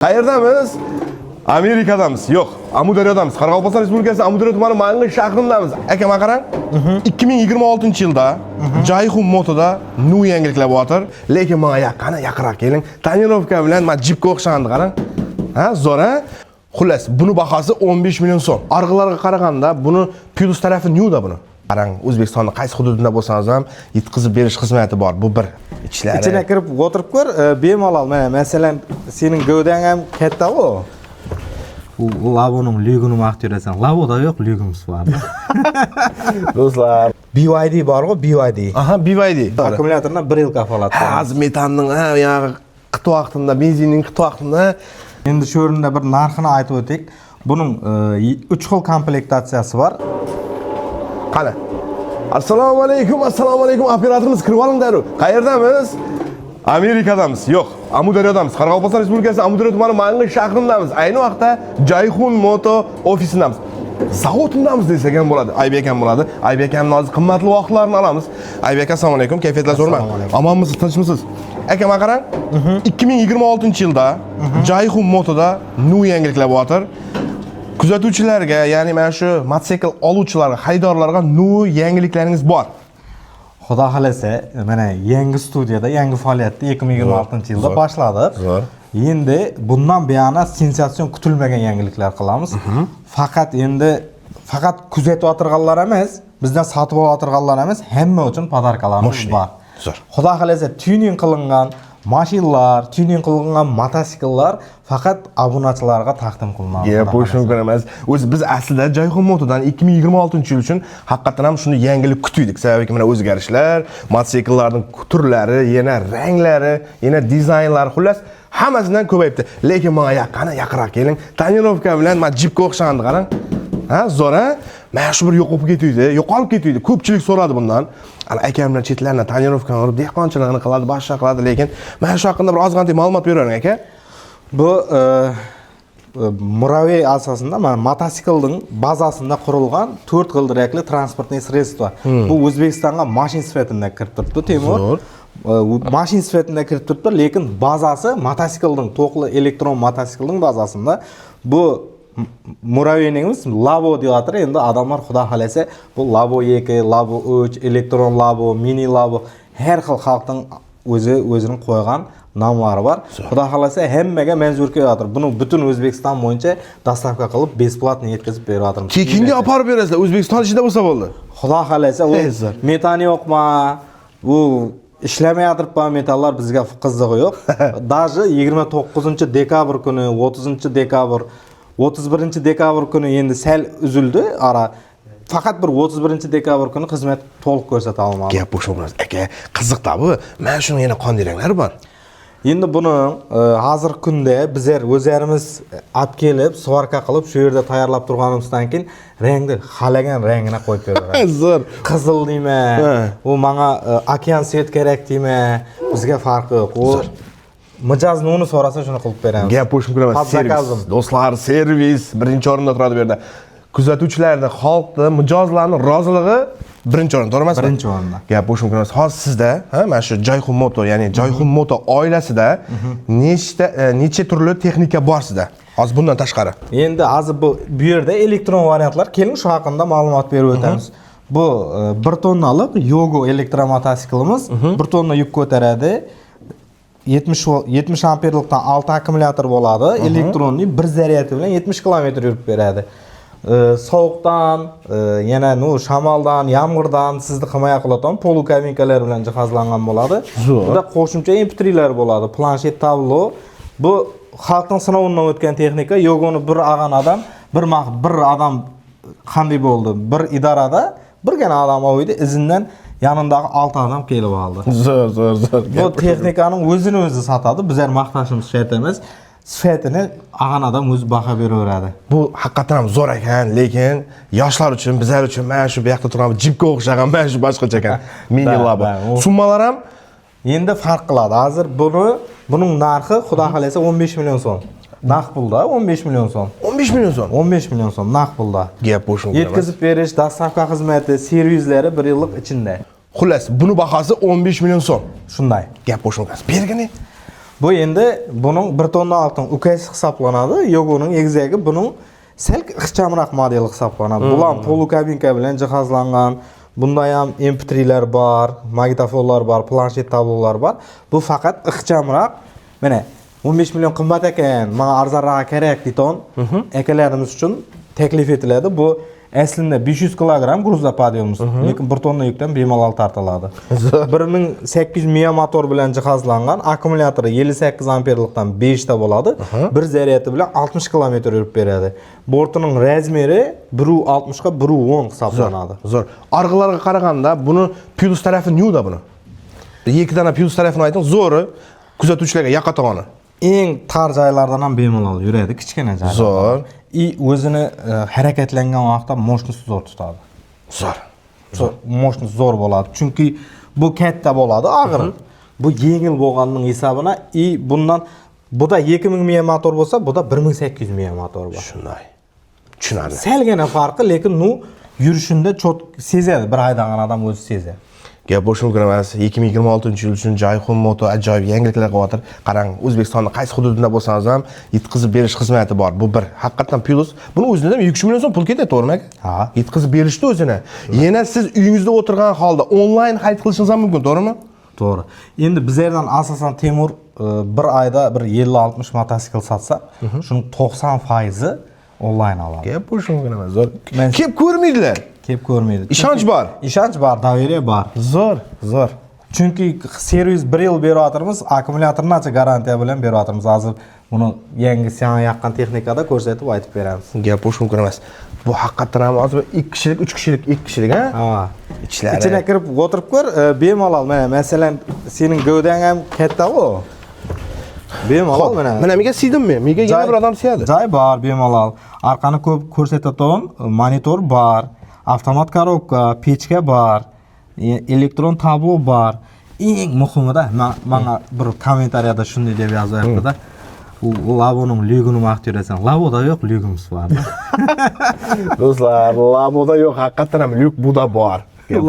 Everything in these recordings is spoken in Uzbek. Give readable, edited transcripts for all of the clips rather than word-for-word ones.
Qayerdamiz? Amerikadamiz. Yo'q, Amudaryodamiz. Qoraqalpog'iston Respublikasi Amudaryo tumani Mangli shahridamiz. Akam qarang. 2026-yilda Jayxun Motoda nu yangiliklar bo'latir. Lekin menga yaqinroq keling. Tonirovka bilan men jipga o'xshandi qarang. Ha, zo'r ha? Xullas, buni bahosi 15 million so'm. Arg'ilarga qaraganda buni plus tarafi nuda buni. Qarang, O'zbekistonning qaysi hududida bo'lsangiz ham yetkazib berish xizmati bor. Bu bir ichlari. İçine kirib o'tirib ko'r, bemalol. Mana masalan, sening gövdang ham katta-ku. Bu Lavo'ning Lugini maqtirasan. Lavo'da yo'q, Lugimiz bor. Do'stlar, BYD borku, BYD. aha, BYD. Akkumulyatordan 1 yil kafolat. Hozir metanning, yog'i qit vaqtida, benzinning qit vaqtida Endi shu o'rinda bir narxini aytib o'tdik. Buning 3 xil komplektatsiyasi bor. Qani. Assalomu alaykum, operatorimiz kirib olinglar. Qayerdamiz? Amerikadamiz. Yo'q, Amudaryodamiz. Qoraqalpog'iston Respublikasi Amudaryo tumani Mangli shahridamiz. Ayni vaqtda Jayxun Moto ofisidamiz. Zavodimiz desak ham bo'ladi. Aybek ham bo'ladi. Aybek ham hozir qimmatli vaqtlarni olamiz. Aybek, assalomu alaykum. Kayfiyatlar zo'rmi? Omonmisiz, tinchmisiz? Akam qarang. 2026-yilda Jayxun Motoda nu yangiliklar bo'latir. Kuzatuvchilarga, ya'ni mana shu mototsikl oluvchilarga, haydorlarga nu yangiliklaringiz bor. Xudo xolasa, mana yangi studiyada, yangi faoliyatni 2026-yilda boshladik. Zo'r. Endi bundan buyana sensatsion kutilmagan yangiliklar qilamiz. Faqat kuzatib o'tirganlar emas, bizdan sotib o'tirganlar emas, hamma uchun podarkalarimiz bor. Zo'r. Xudo xolasa, tuning qilingan mashinalar, tuning qilingan mototsikllar faqat obunachilarga taqdim qilinadi. Bu mumkin emas. O'zi biz aslida Jayxun Motodan 2026-yil uchun haqiqatan ham shuni yangilik kutdik. Sababi mana o'zgarishlar, mototsikllarning turlari, yana ranglari, yana dizaynlari, xullas hammasidan ko'payibdi. Lekin menga yaqinroq keling. Tonirovka bilan men jipga o'xshandi qarang. Ha, zo'r ha? Mana shu bir yo'qolib ketdi. Ko'pchilik so'radi bundan. Ana akamlar chetlardan tonirovka olib dehqonchilikni qiladi, boshqa qiladi, lekin mana shu haqida bir ozgina ma'lumot beravering aka. Bu Muraviy asosida mana mototsiklning bazasida qurilgan 4 g'ildirakli transportniy sredstvo. Bu O'zbekistonga mashin sifatida kirib turibdi, Temur. Mashin sifatida kirib turibdi, lekin bazasi mototsiklning, to'qli elektron mototsiklning bazasida bu Muraviyningiz Lavo deyotir. Endi odamlar xudo xolasa bu Lavo 2, Lavo 3, elektron Lavo, mini Lavo har xil xalqning o'zining qo'ygan nomlari bor. Xudo xolasa hammaga manzur kelayotir. Buni butun O'zbekiston bo'yicha dastavka qilib, besplatni yetkazib beryapmiz. Kekinga olib berasizlar, O'zbekiston ichida bo'lsa bo'ldi. Xudo xolasa, u metani yo'qmi? Bu ishlamayapti metallar bizga qizig'i yo'q. Даже 29-dekabr kuni, 30-dekabr 31-dekabr kuni endi sal uzildi ara. Faqat bir 31-dekabr kuni xizmat to'liq ko'rsata olmadim. Gap bo'sh emas. Aka, qiziqda bu. Mana shuni yana qanday ranglar bor? Endi buni hozirgi kunda bizlar o'zlarimiz olib kelib, svarka qilib, shu yerda tayyorlab turganimizdan keyin rangni xalagan rangini qo'yib beramiz. Zo'r. Qizil deymi? U menga okean svet kerak deymi? Bizga farqi yo'q. U mijozni uni so'rasa shuni qilib beramiz. Gap bo'sh emas. Servis. Do'stlar, servis birinchi o'rinda turadi bu yerda. Kuzatuvchilarni, xalqni, mijozlarni roziligi birinchi o'rinda, to'g'ri emasmi? Birinchi o'rinda. Gap bo'sh emas. Hozir sizda, mana shu Jayxun Moto, ya'ni Jayxun Moto oilasida necha turli texnika bor sizda? Hozir bundan tashqari. Endi hozir bu yerda elektron variantlar, keling shu haqida ma'lumot berib o'tamiz. Bu 1 tonnalik Yogo elektromototsiklimiz 1 tonna yuk ko'taradi. 70 amperlikdan 6 akkumulyator bo'ladi. Elektronli bir zaryadi bilan 70 kilometr yurib beradi. Sovuqdan, yana shamoldan, yomg'irdan sizni himoya qiladigan polukabinkalar bilan jihozlangan bo'ladi. Bunda qo'shimcha MP3lar bo'ladi, planshet tablo. Bu xalqning sinovidan o'tgan texnika. Yogoni bir olgan odam, bir odam qanday bo'ldi? Bir idorada birgina odam oldi, izindan yanındagi 6 odam kelib oldi. Zo'r. Bu texnikaning o'zini o'zi sotadi. Bizlar maqtashimiz shart emas. Sifatini olgan odam o'zi baho beraveradi. Bu haqiqatan ham zo'r ekan, lekin yoshlar uchun, bizlar uchun mana shu bu yoqda turgan jipga o'xshagan mana shu boshqacha ekan. Mini Labo. Summalar ham endi farq qiladi. Hozir buning narxi xudo xolasa 15 million so'm. Naqd pulda 15 million so'm. 15 million so'm. 15 million so'm naqd pulda. Gap bo'sh emas. Yetkazib berish, dastavka xizmati, servislari 1 yillik ichida. Xullas, buni bahosi 15 million so'm. Shunday. Gap bo'sh emas. Bergini. Bu endi buning 1 tonna altın ukasi hisoblanadı. Yo'g'uning egizagi buning sal ixchamroq modeli hisoblanadi. Bular polukabinka bilan jihozlangan. Bunda ham MP3'lar bor, magnitofonlar bor, planshet tablolar bor. Bu faqat ixchamroq. Mana 15 million qimmat ekan, menga arzonroq kerak deyton akalarimiz uchun taklif etiladi. Bu aslında 500 kilogram gruzda padyomuz. Lekin 1 tonna yukdan bemalol tortiladi. 1800 mAh motor bilan jihozlangan, akkumulyatori 58 amperlikdan 5 ta bo'ladi. Bir zaryadi bilan 60 km yurib beradi. Bortining razmeri 1.60 ga 1.10 hisoblanadi. Zo'r. Arg'ilarga qaraganda buni plus tarafi nyu-da buni. Ikki dona plus tarafini ayting, zo'ri kuzatuvchilarga yoqatog'ini. Eng tar joylardan ham bemalol yuradi, kichkina joylar. Zo'r. O'zini harakatlangan vaqtda moshnisi zo'r tutadi. Zo'r. Moshnisi zo'r bo'ladi. Chunki bu katta bo'ladi, og'ir. Bu yengil bo'lganning hisobina bundan bu da 2000 mAh motor bo'lsa, bu da 1800 mAh motor bor. Shunday. Tushunarli. Salgina farqi, lekin yurishida cho't sezadi, bir haydagan odam o'zi sezadi. Gap bo'sh mumkin emas. 2026-yil uchun Jayxun Moto ajoyib yangiliklar qilyapti. Qarang, O'zbekistonning qaysi hududida bo'lsangiz ham yetkazib berish xizmati bor. Bu bir haqiqatan plus. Buni o'zida ham 3 million so'm pul ketadi, to'g'rimi aka? Ha. Yetkazib berishdi o'zini. Yana siz uyingizda o'tirgan holda onlayn xarid qilishingiz ham mumkin, to'g'rimi? To'g'ri. Endi bizlardan asosan Temur bir oyda bir 50-60 motosikl satsa, shuning 90% onlayn oladi. Gap bo'sh mumkin emas. Zo'r. Kelib ko'rmaydilar. Kelib ko'rmaydi. Ishonch bor. Ishonch bor, davriya bor. Zo'r. Chunki servis 1 yil berayotirmiz, akkumulyatorni garantiya bilan berayotirmiz. Hozir buni yangi sianga yaqin texnikada ko'rsatib aytib beramiz. Gap bo'sh mumkin emas. Bu haqiqatan ham hozir 2 kishilik, 3 kishilik, 2 kishilik, ha? Ha. Ichlari. Ichine kirib o'tirib ko'r, bemalol. Mana masalan, sening gavdang ham katta-ku. Bemalol mana. Mana menga siydimmi? Menga yana bir odam siyadi. Joy bor, bemalol. Orqani ko'p ko'rsatadigan monitor bor, avtomat korobka, pechka bor, elektron tablo bor. Eng muhimida menga bir kommentariyada shunday deb yozyapti-da. U Laboning lyugini maqtirasan. Laboda yo'q, lyugimiz bor. Do'stlar, Laboda yo'q, haqiqatan ham lyuk buda bor.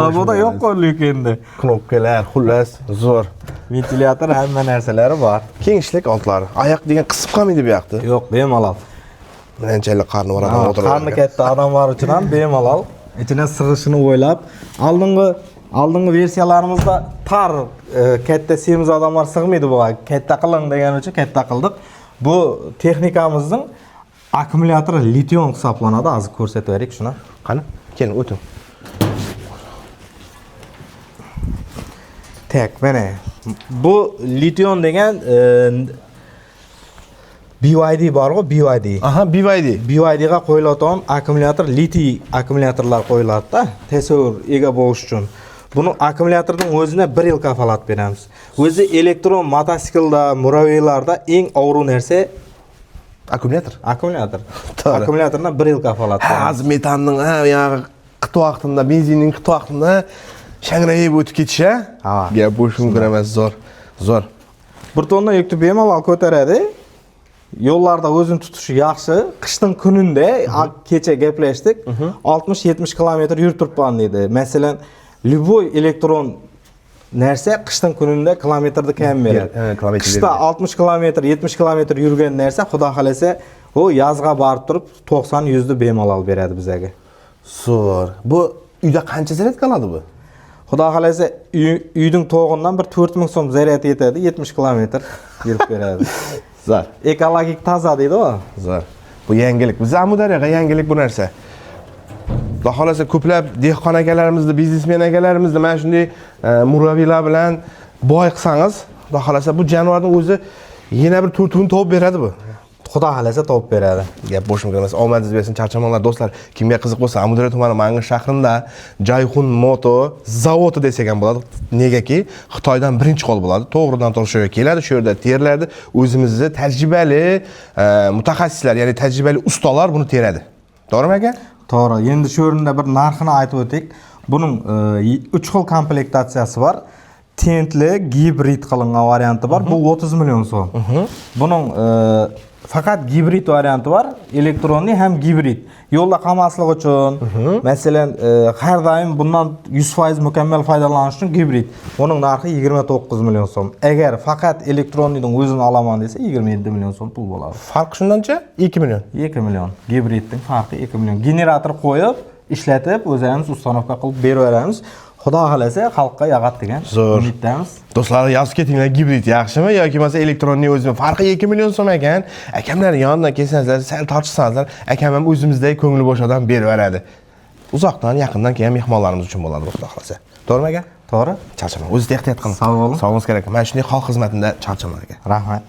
Laboda yo'q-ku lyuk endi. Knopkalar, xullas, zo'r. Ventilyator hamma narsalari bor. Kengishlik oltlari. Oyoq degan qisib qolmaydi bu yoqda. Yo'q, bemalol. Menimcha qarni bor odam o'tiradi. Qarni katta odamlar uchun ham bemalol. Ichine sig'ishini o'ylab, oldingi versiyalarimizda tar katta semiz odamlar sig'maydi bu. Katta qiling degan uchun katta qildik. Bu texnikamizning akkumulyatori litium hisoblanadi. Hozir ko'rsatib berik shuni. Qani? Keling, o'ting. Tak, mana. Bu litium degan BYD bor-ku, BYD. Aha, BYD. BYD ga qo'yiladigan akkumulyator litiy akkumulyatorlar qo'yiladi-da, tasavvur ega bo'lish uchun. Buni akkumulyatorning o'zine 1 yil kafolat beramiz. O'zi elektron motosiklda, muraviylarda eng og'ir narsa Akkumulyator. Akkumulyatordan 1 yil kafolat beramiz. Hozir metanning, yog'i qit vaqtida, benzinning qit vaqtida shangrayib o'tib ketish, ha? Gap bo'sh mumkin emas, zo'r. 1 tonna yukni bemalol ko'taradi. Yo'llarda o'zini tutishi yaxshi. Qishning kunida kecha gaplashdik. 60-70 km yurib turibman dedi. Masalan, любой elektron narsa qishning kunida kilometrda kam beradi. Qishda 60 km, 70 km yurgan narsa, xudo xolasa, u yozga borib turib 90-100 da bemalol beradi bizga. Zo'r. Bu uyda qancha zaryad qoladi bu? Xudo xolasa, uyning to'g'indan bir 4000 so'm zaryad yetadi, 70 km yurib beradi. Zo'r. Ekologik toza deydi-ku. Zo'r. Bu yangilik. Biz Amudariyaga yangilik bu narsa. Xudo xolasa ko'plab dehqon akalarimizni, biznesmen akalarimizni mana shunday muraviylar bilan boy qilsangiz, xudo xolasa bu jonivorning o'zi yana bir turtuvini topib beradi bu. Xudo xolasa topib beradi. Gap bo'sh mumkin emas. Omadingiz bersin, charchamonlar do'stlar. Kimga qiziq bo'lsa, Amudariya tumani Mangi shahrida Jayxun Moto zavodi desak ham bo'ladi. Negaki, Xitoydan birinchi qo'l bo'ladi. To'g'ridan-to'g'ri shu yerga keladi, shu yerda terlardi. O'zimizni tajribali mutaxassislar, ya'ni tajribali ustalar buni teradi. To'g'rimi aka? To'g'ri. Endi shu o'rinda bir narxini aytib o'tdik. Buning 3 xil komplektatsiyasi bor. Tentli, gibrid qilingan varianti bor. Bu 30 million so'm. Buning Faqat gibrid varianti bor, elektronli ham gibrid. Yo'lda qolmaslik uchun, masalan, har doim bundan 100% mukammal foydalanish uchun gibrid. Uning narxi 29 million so'm. Agar faqat elektronlining o'zini olaman desa, 27 million so'm pul bo'ladi. Farq shundancha 2 million. 2 million. Gibridning farqi 2 million. Generator qo'yib, ishlatib, o'zimiz ustanovka qilib beraveramiz. Xudo xolasa xalqqa yog'at degan umiddamiz. Do'stlar, yozib ketinglar, gibrid yaxshimi yoki bo'lmasa elektronning o'zimi? Farqi 2 million so'm ekan. Akamlar yonidan kelsangizlar, sal tortishsangizlar, akam ham o'zimizdek ko'ngli bo'sh odam beraveradi. Uzoqdan, yaqindan kelgan mehmonlarimiz uchun bo'ladi, xudo xolasa. To'g'rimi aka? To'g'ri. Charchamang. O'zingiz ehtiyot qiling. Sog' bo'ling. Sog'ingiz kerak. Mana shunday xalq xizmatida charchamang aka. Rahmat.